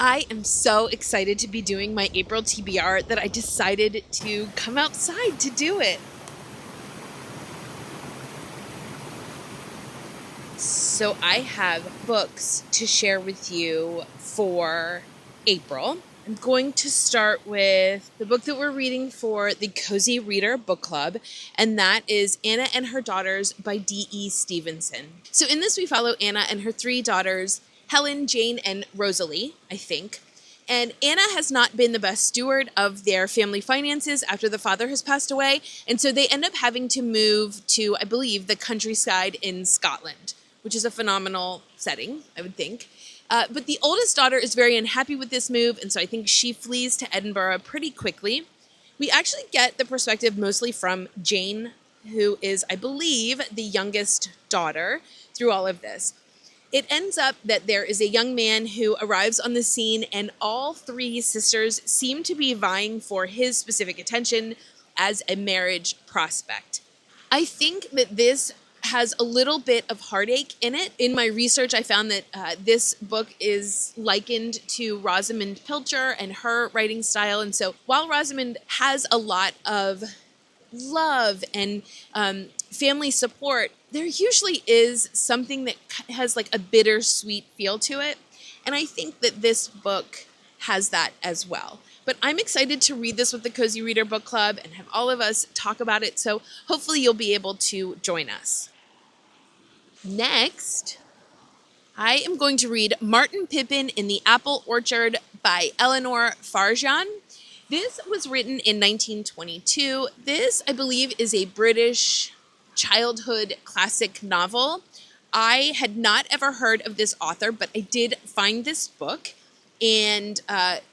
I am so excited to be doing my April TBR that I decided to come outside to do it. So I have books to share with you for April. I'm going to start with the book that we're reading for the Cozy Reader Book Club, and that is Anna and Her Daughters by D.E. Stevenson. So in this we follow Anna and her three daughters, Helen, Jane, and Rosalie, I think. And Anna has not been the best steward of their family finances after the father has passed away, and so they end up having to move to, I believe, the countryside in Scotland, which is a phenomenal setting, I would think. But the oldest daughter is very unhappy with this move, and so I think she flees to Edinburgh pretty quickly. We actually get the perspective mostly from Jane, who is, I believe, the youngest daughter through all of this. It ends up that there is a young man who arrives on the scene, and all three sisters seem to be vying for his specific attention as a marriage prospect. I think that this has a little bit of heartache in it. In my research, I found that this book is likened to Rosamund Pilcher and her writing style. And so while Rosamund has a lot of love and family support, there usually is something that has like a bittersweet feel to it. And I think that this book has that as well. But I'm excited to read this with the Cozy Reader Book Club and have all of us talk about it. So hopefully you'll be able to join us. Next, I am going to read Martin Pippin in the Apple Orchard by Eleanor Farjeon. This was written in 1922. This, I believe, is a British childhood classic novel. I had not ever heard of this author, but I did find this book and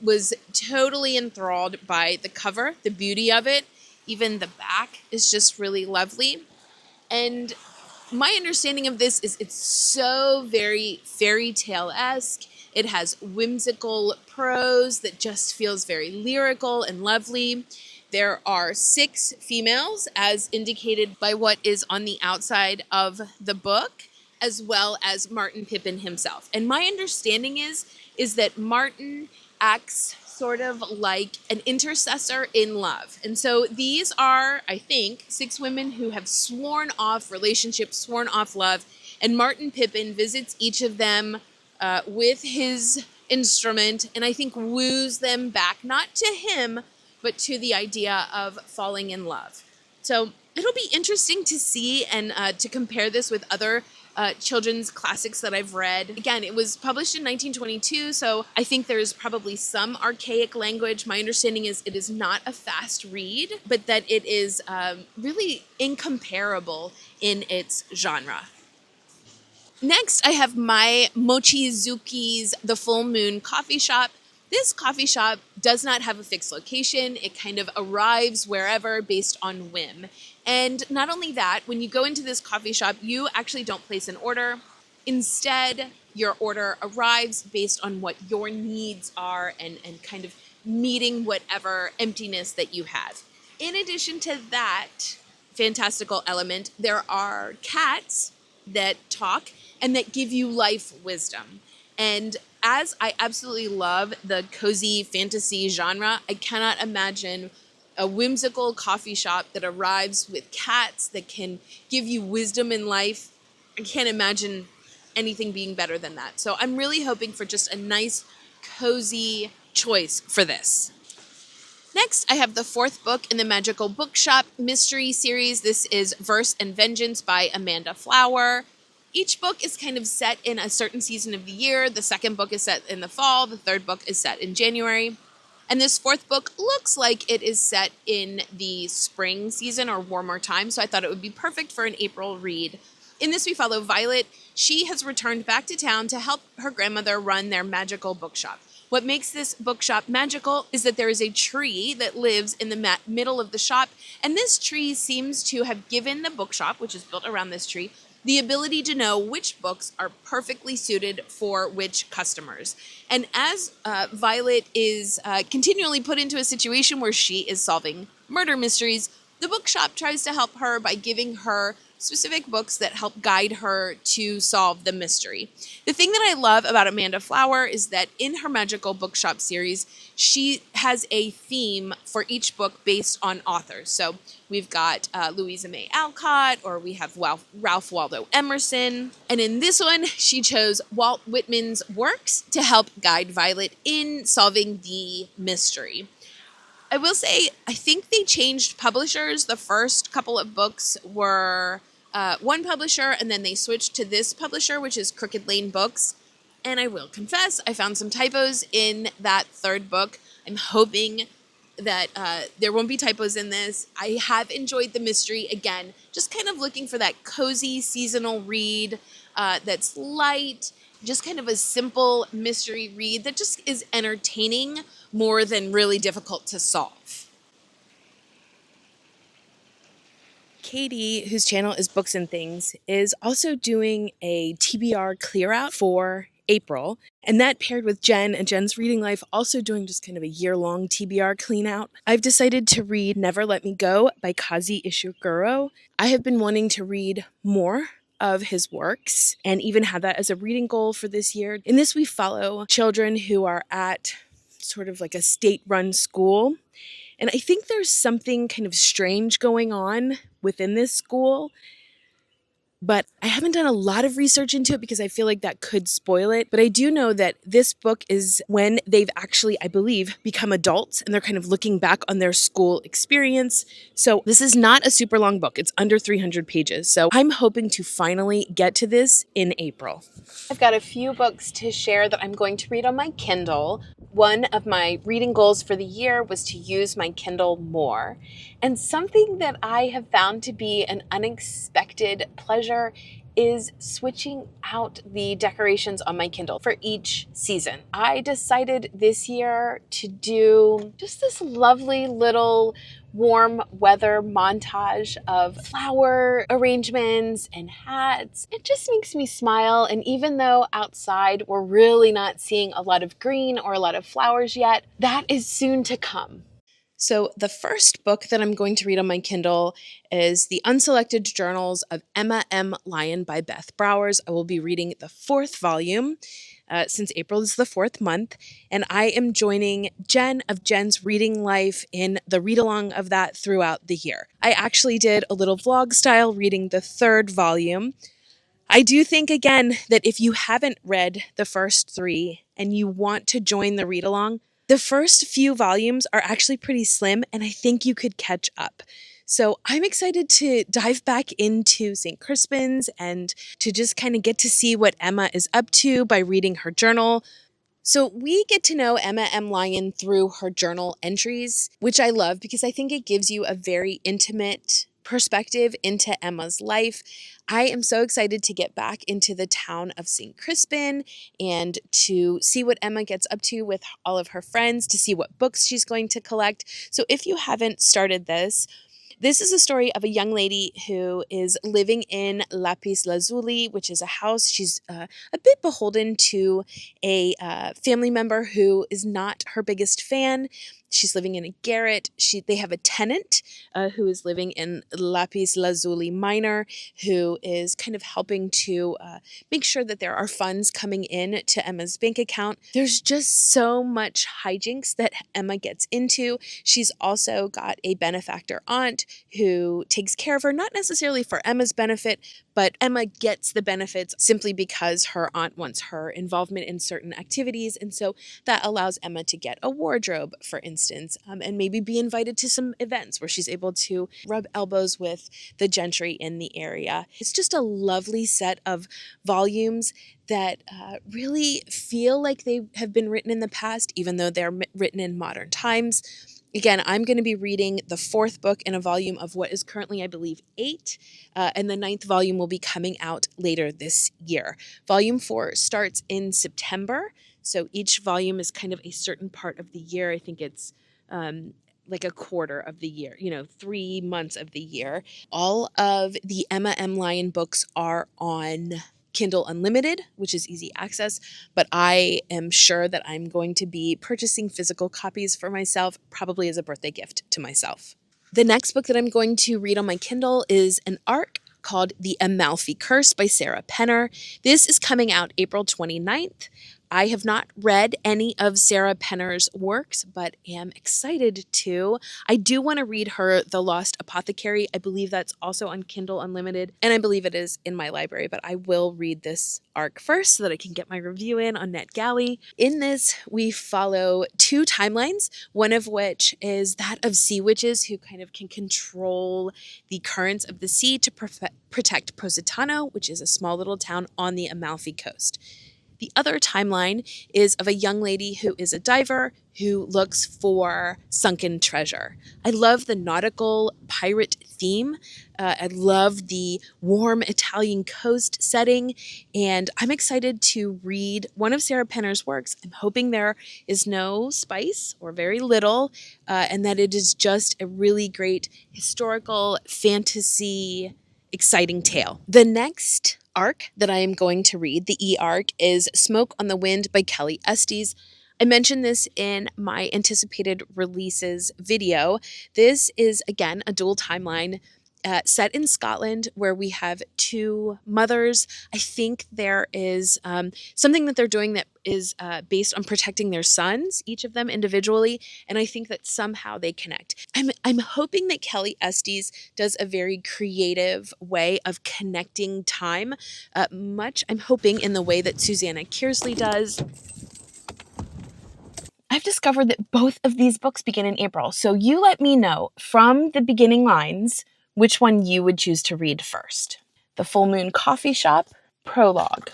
was totally enthralled by the cover, the beauty of it. Even the back is just really lovely. And my understanding of this is it's so very fairy tale-esque. It has whimsical prose that just feels very lyrical and lovely. There are 6 females, as indicated by what is on the outside of the book, as well as Martin Pippin himself. And my understanding is that Martin acts sort of like an intercessor in love. And so these are, I think, 6 women who have sworn off relationships, sworn off love, and Martin Pippin visits each of them with his instrument, and I think woos them back, not to him, but to the idea of falling in love. So it'll be interesting to see and to compare this with other children's classics that I've read. Again, it was published in 1922, so I think there's probably some archaic language. My understanding is it is not a fast read, but that it is really incomparable in its genre. Next, I have Mai Mochizuki's The Full Moon Coffee Shop. This coffee shop does not have a fixed location. It kind of arrives wherever based on whim. And not only that, when you go into this coffee shop, you actually don't place an order. Instead, your order arrives based on what your needs are and kind of meeting whatever emptiness that you have. In addition to that fantastical element, there are cats that talk and that give you life wisdom. And as I absolutely love the cozy fantasy genre, I cannot imagine a whimsical coffee shop that arrives with cats that can give you wisdom in life. I can't imagine anything being better than that. So I'm really hoping for just a nice, cozy choice for this. Next, I have the 4th book in the Magical Bookshop mystery series. This is Verse and Vengeance by Amanda Flower. Each book is kind of set in a certain season of the year. The 2nd book is set in the fall. The 3rd book is set in January. And this 4th book looks like it is set in the spring season or warmer time, so I thought it would be perfect for an April read. In this, we follow Violet. She has returned back to town to help her grandmother run their magical bookshop. What makes this bookshop magical is that there is a tree that lives in the middle of the shop, and this tree seems to have given the bookshop, which is built around this tree, the ability to know which books are perfectly suited for which customers. And as Violet is continually put into a situation where she is solving murder mysteries, the bookshop tries to help her by giving her specific books that help guide her to solve the mystery. The thing that I love about Amanda Flower is that in her Magical Bookshop series, she has a theme for each book based on authors. So we've got Louisa May Alcott, or we have Ralph Waldo Emerson. And in this one, she chose Walt Whitman's works to help guide Violet in solving the mystery. I will say, I think they changed publishers. The first couple of books were one publisher, and then they switched to this publisher, which is Crooked Lane Books. And I will confess, I found some typos in that third book. I'm hoping that there won't be typos in this. I have enjoyed the mystery. Again, just kind of looking for that cozy seasonal read that's light, just kind of a simple mystery read that just is entertaining more than really difficult to solve. Katie, whose channel is Books and Things, is also doing a TBR clear out for April. And that paired with Jen and Jen's Reading Life also doing just kind of a year-long TBR clean out. I've decided to read Never Let Me Go by Kazuo Ishiguro. I have been wanting to read more of his works and even had that as a reading goal for this year. In this, we follow children who are at sort of like a state-run school. And I think there's something kind of strange going on within this school, but I haven't done a lot of research into it because I feel like that could spoil it. But I do know that this book is when they've actually, I believe, become adults and they're kind of looking back on their school experience. So this is not a super long book. It's under 300 pages. So I'm hoping to finally get to this in April. I've got a few books to share that I'm going to read on my Kindle. One of my reading goals for the year was to use my Kindle more. And something that I have found to be an unexpected pleasure is switching out the decorations on my Kindle for each season. I decided this year to do just this lovely little warm weather montage of flower arrangements and hats. It just makes me smile. And even though outside we're really not seeing a lot of green or a lot of flowers yet, that is soon to come. So the first book that I'm going to read on my Kindle is the Unselected Journals of Emma M. Lyon by Beth Browers. I will be reading the 4th volume since April is the 4th month, and I am joining Jen of Jen's Reading Life in the read-along of that throughout the year. I actually did a little vlog style reading the 3rd volume. I do think, again, that if you haven't read the first 3 and you want to join the read-along, the first few volumes are actually pretty slim, and I think you could catch up. So I'm excited to dive back into St. Crispin's and to just kind of get to see what Emma is up to by reading her journal. So we get to know Emma M. Lyon through her journal entries, which I love because I think it gives you a very intimate perspective into Emma's life. I am so excited to get back into the town of St. Crispin and to see what Emma gets up to with all of her friends, to see what books she's going to collect. So if you haven't started this is a story of a young lady who is living in Lapis Lazuli, which is a house. She's a bit beholden to a family member who is not her biggest fan. She's living in a garret. They have a tenant who is living in Lapis Lazuli Minor, who is kind of helping to make sure that there are funds coming in to Emma's bank account. There's just so much hijinks that Emma gets into. She's also got a benefactor aunt who takes care of her, not necessarily for Emma's benefit, but Emma gets the benefits simply because her aunt wants her involvement in certain activities. And so that allows Emma to get a wardrobe, for instance, and maybe be invited to some events where she's able to rub elbows with the gentry in the area. It's just a lovely set of volumes that really feel like they have been written in the past, even though they're written in modern times. Again, I'm going to be reading the 4th book in a volume of what is currently, I believe, 8, and the 9th volume will be coming out later this year. Volume 4 starts in September, so each volume is kind of a certain part of the year. I think it's like a quarter of the year, 3 months of the year. All of the Emma M. Lyon books are on Kindle Unlimited, which is easy access, but I am sure that I'm going to be purchasing physical copies for myself, probably as a birthday gift to myself. The next book that I'm going to read on my Kindle is an arc called The Amalfi Curse by Sarah Penner. This is coming out April 29th. I have not read any of Sarah Penner's works, but am excited to. I do want to read her The Lost Apothecary. I believe that's also on Kindle Unlimited, and I believe it is in my library, but I will read this arc first so that I can get my review in on NetGalley. In this, we follow two timelines, one of which is that of sea witches who kind of can control the currents of the sea to protect Positano, which is a small little town on the Amalfi coast. The other timeline is of a young lady who is a diver who looks for sunken treasure. I love the nautical pirate theme. I love the warm Italian coast setting, and I'm excited to read one of Sarah Penner's works. I'm hoping there is no spice or very little, and that it is just a really great historical fantasy exciting tale. The next arc that I am going to read, the E arc, is Smoke on the Wind by Kelli Estes. I mentioned this in my anticipated releases video. This is, again, a dual timeline set in Scotland where we have two mothers. I think there is something that they're doing that is based on protecting their sons, each of them individually, and I think that somehow they connect. I'm hoping that Kelli Estes does a very creative way of connecting time, I'm hoping in the way that Susanna Kearsley does. I've discovered that both of these books begin in April, so you let me know from the beginning lines which one you would choose to read first. The Full Moon Coffee Shop, Prologue.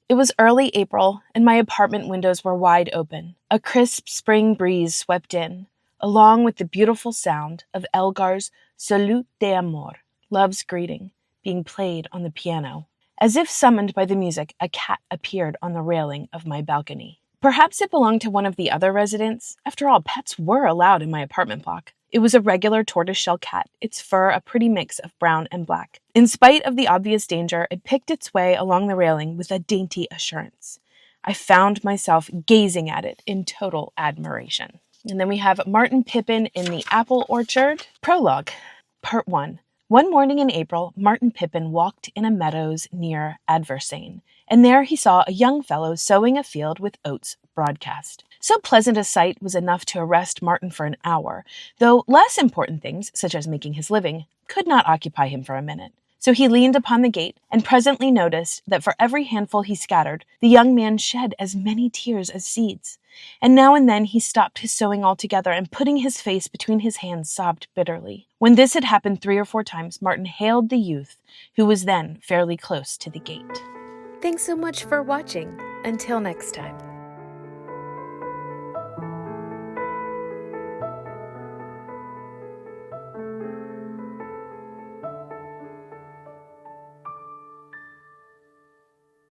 It was early April, and my apartment windows were wide open. A crisp spring breeze swept in, along with the beautiful sound of Elgar's Salut d'amour, Love's Greeting, being played on the piano. As if summoned by the music, a cat appeared on the railing of my balcony. Perhaps it belonged to one of the other residents. After all, pets were allowed in my apartment block. It was a regular tortoiseshell cat, its fur a pretty mix of brown and black. In spite of the obvious danger, it picked its way along the railing with a dainty assurance. I found myself gazing at it in total admiration. And then we have Martin Pippin in the Apple Orchard. Prologue, Part 1. One morning in April, Martin Pippin walked in a meadows near Adversane, and there he saw a young fellow sowing a field with oats broadcast. So pleasant a sight was enough to arrest Martin for an hour, though less important things, such as making his living, could not occupy him for a minute. So he leaned upon the gate and presently noticed that for every handful he scattered, the young man shed as many tears as seeds. And now and then he stopped his sowing altogether and putting his face between his hands sobbed bitterly. When this had happened 3 or 4 times, Martin hailed the youth, who was then fairly close to the gate. Thanks so much for watching. Until next time.